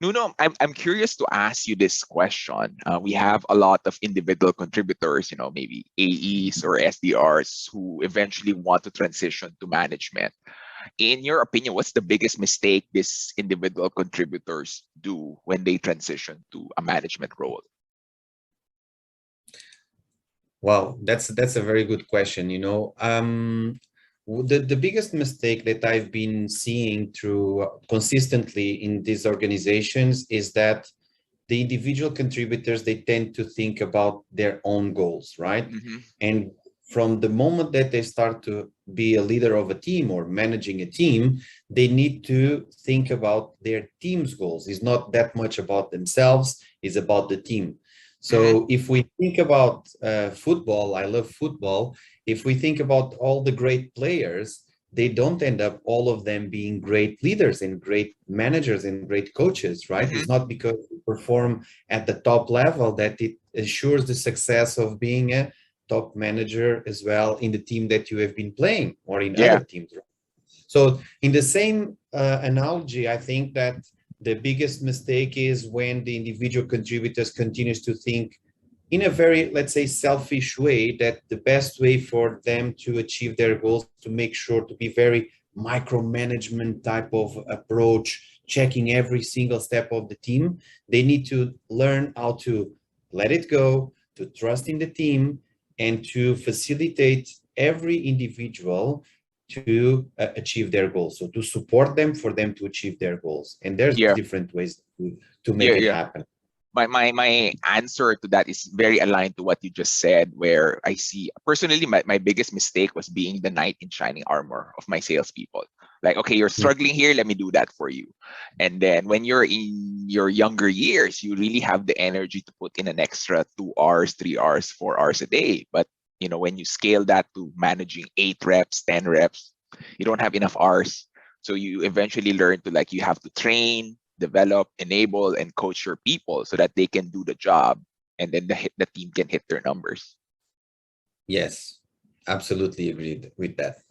Nuno, I'm curious to ask you this question. We have a lot of individual contributors, maybe AEs or SDRs who eventually want to transition to management. In your opinion, what's the biggest mistake these individual contributors do when they transition to a management role? Wow, that's a very good question. The biggest mistake that I've been seeing through consistently in these organizations is that the individual contributors, they tend to think about their own goals, right? Mm-hmm. And from the moment that they start to be a leader of a team or managing a team, they need to think about their team's goals. It's not that much about themselves, it's about the team. Mm-hmm. So if we think about football, I love football. If we think about all the great players, they don't end up all of them being great leaders and great managers and great coaches, right? Mm-hmm. It's not because they perform at the top level that it assures the success of being a top manager as well in the team that you have been playing or in other Yeah. teams. So in the same analogy, I think that the biggest mistake is when the individual contributors continues to think in a very, let's say, selfish way, that the best way for them to achieve their goals to make sure to be very micromanagement type of approach, checking every single step of the team. They need to learn how to let it go, to trust in the team, and to facilitate every individual to achieve their goals. So to support them for them to achieve their goals. And there's Yeah. different ways to Yeah. make it Yeah. happen. My answer to that is very aligned to what you just said, where I see personally my biggest mistake was being the knight in shining armor of my salespeople. Like, okay, you're struggling here, let me do that for you. And then when you're in your younger years, you really have the energy to put in an extra 2 hours, 3 hours, 4 hours a day. But when you scale that to managing 8 reps, 10 reps, you don't have enough hours. So you eventually learn to, like, you have to train, develop, enable, and coach your people so that they can do the job, and then the team can hit their numbers. Yes, absolutely agreed with that.